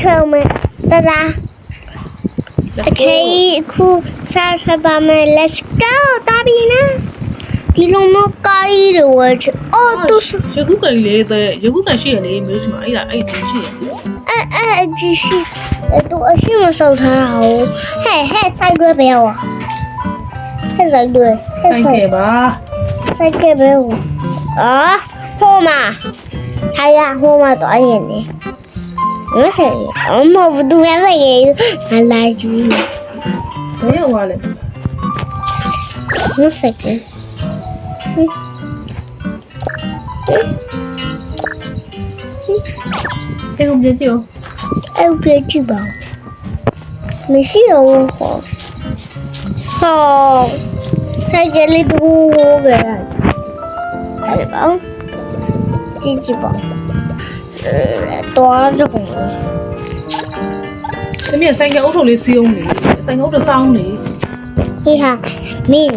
ထွက်မယ်တဒါတခေခုစားထွက်ပါမယ် let's go တာဘီနာဒီလိုမျိုးကားကြီးတွေဝယ်ချအော်သူရခုကန်လေးတဲ့ရခုကန်ရှိရလေမျိုးစီမှာအဲ့ဒီရှိရအကြီးရှိသူအရှိမစောက်ထားတာဟုတ်ဟဲ့စိုက်ရွဲပဲဟောဟဲ့စိုက်ရွဲစိုက်ပါစိုက်ကပဲဟိုဟိုမှာထားရဟိုမှာတော့ရင်နေမဆက်ရအမဘူးသူလည်းပဲငါလာကြည့်ဘယ်ရောက်လဲမဆက်ကအဲ့ကိုပြန်ကြည့်အဲ့ပြန်ကြည့်ပါမရှိတော့ဟောစိုက်ကလေးတူဟိုကအဲ့ပါကြည့်ပါတော့ကြကုန်တမီးဆိုင်ကအုပ်ထုပ်လေးစီးအောင်လေဆိုင်ကအုပ်ထုပ်စောင်းလေဟေးဟာမင်း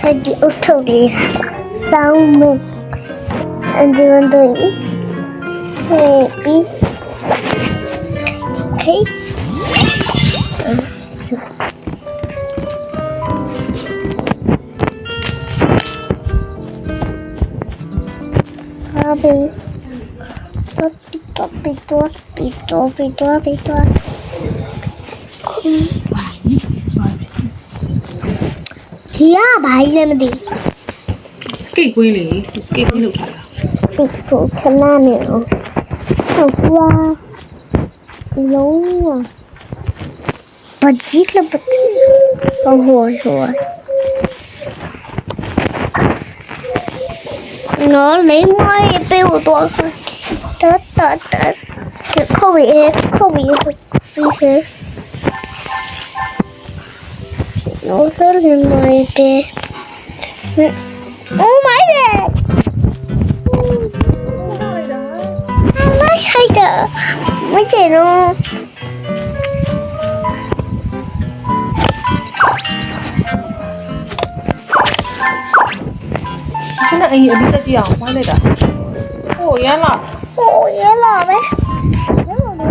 ဆိုင်ကအုပ်ထုပ်လေးစောင်းမအန်ဒီဝန်တို့ဟေးပြီးOkay. Kia bài lên mà đi. Skate quên đi, skate quên được rồi. Đi phụ thân nam nữa. Hôm qua lâu à bật chít là bật hồi nó lấy ngoài bêu to tớ không bị hết nó rất là ngoài bê oh my god I like it mấy cái nó cái này anh ở đây chịအောင်khoai này đã ồ yên là bé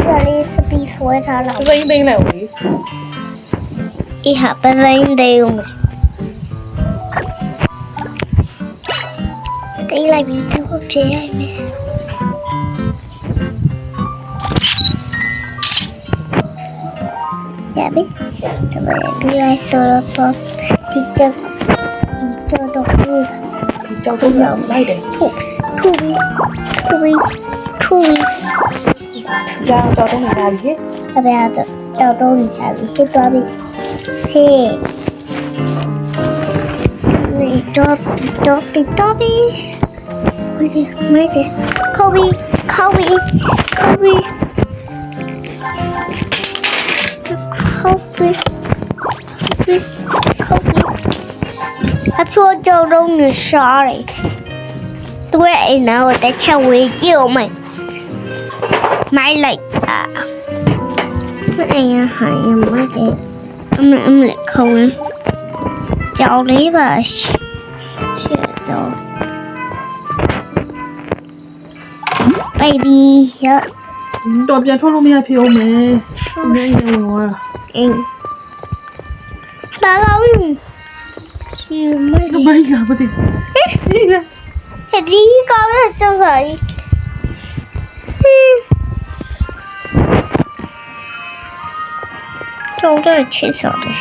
nó đi speed xuôi thả là dây đây này ủi đi học bên đây không đây là vì theo học chế ai mẹ dạ biết rồi đi lại solo pop đi cho đọc vui cho tôi làm đây để thu ra cho tôi làm gì hết bây giờ cho tôi làm gì hết tôi bị he này Toby mấy đi Kobe I put down on the sorry. Tôi ấy nào ta theo với chiều mày. Mày lại à. Mày hỏi em mới thế. Em lại không em. Cháu lấy và shit rồi. Baby. Đột nhiên thôi luôn phiêu mẹ. Mẹ nhiều rồi. Bà không. Nó bay ra bất tỉnh. Thì đi con ở trong rồi. Trông rất là chết sợ đấy.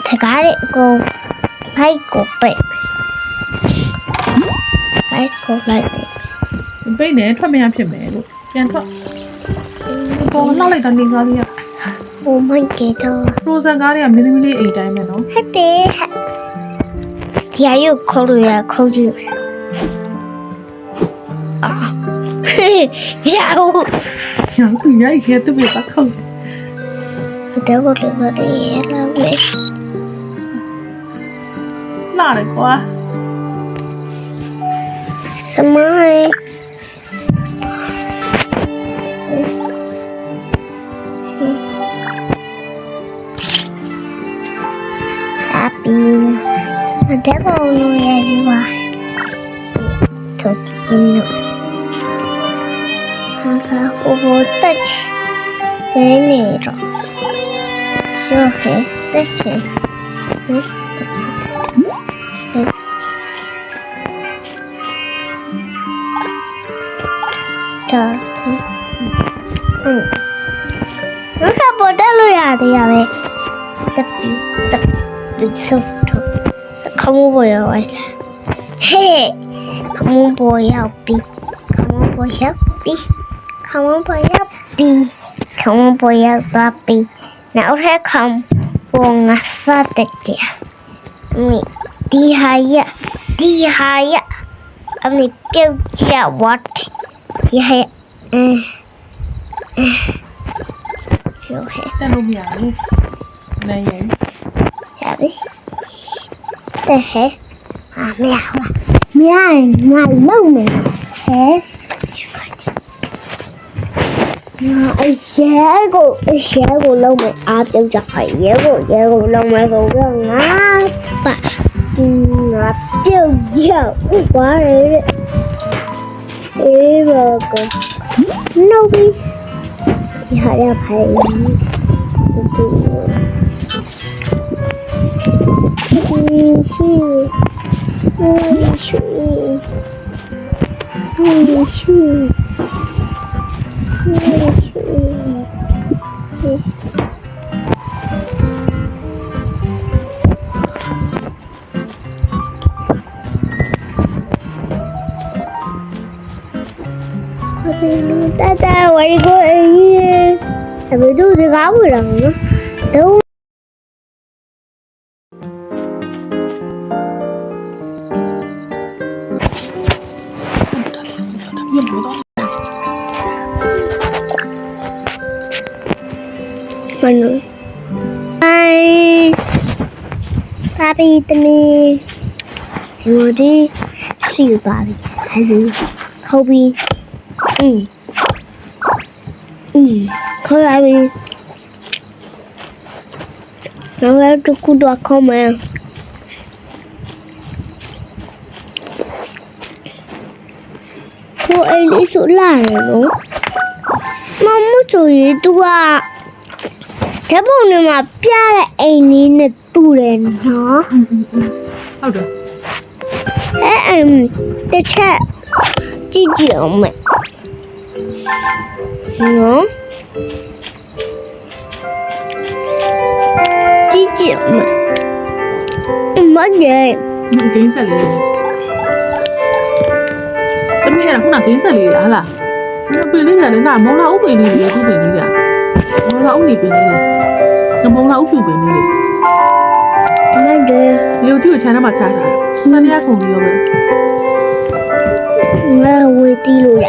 Thầy gái đấy cô. Hay cô bệnh. Hay cô lại bệnh. Vậy nè thoát mẹ phiền mẹ luôn. Phiền thoát. Con nó lại đằng đi ra đi ạ. Oh my god. Rosa gari am mini A time no. Happy. Yeah, you call you. Ah. Yeah. Nhắn từ nhảy kia tôi bị bắt không. Tớ một lần mà để làm vậy. Lạ đấy quá. Sao mai? တဲ့ပုံလို့ရပြီပါတို့ဒီနော်ဟာဟိုတက်ချဲနေတော့ဆိုဟဲတက်ချဲဟဲတာဘာကပေါ်တယ်လို့ရတယ်ရပဲတက်ပြီးစုပ်တော့ခမဘောရဝိုင်းဟဲ့ခမဘောရောက်ပြီခမဘောရောက်ပြီခမဘောရောက်ပြီခမဘောရောက်သွားပြီနောက်ထပ်ခမဘောငါစတဲ့ကြမိဒီဟာရအမေပြုတ်ချဝတ်ဒီဟာရောဟဲ့ တက်လို့မရဘူးနိုင်ရင် ရပြီတဲ့ဟဲ့မရဘူးမရရင်ငါလုံးမယ်ဟဲ့အရဲကိုလုံးမယ်အားပြုတ်ကြရဲကိုလုံးမယ်ဆိုတော့ငါပြုတ်ကြဘာလဲအေးဘာကနိုဘီဒီဟာရဖိုင်Tata, where are you going? I'm going to do the garden. No. မနူဟိုင်းပါပီတမီဒီမဒီစီပါပြီဟဲ့ခေါ်ပြီးခေါ်ရပြီနောက်တစ်ခုတော့ခေါ်မယ်ကိုအိမ်လေးဆိုလာရနော်မမဆိုရင်သူကဓာတ်ပုံထဲမှာပြတဲ့အိမ်လေးနဲ့တူတယ်နော်ဟုတ်တယ်တစ်ချက်ကြည့်ကြည့်အောင်မယ်နော်ကြည့်ကြည့်အောင်မယ်မကြီးဂိမ်းဆက်လေးတမီးရခုနဂိမ်းဆက်လေးလားဟလားပင်လေးကလည်းမုံလာဥပင်လေးတွေသူ့ပင်လေးကမုံလာဥနေပင်လေးတွေမုံလာဥဖြူပင်လေးတွေမကြီးရုပ်တိကိုခြံထဲမှာချထားတာစနေရခုံပြီးရောပဲငါဝေးတီးလို့ရ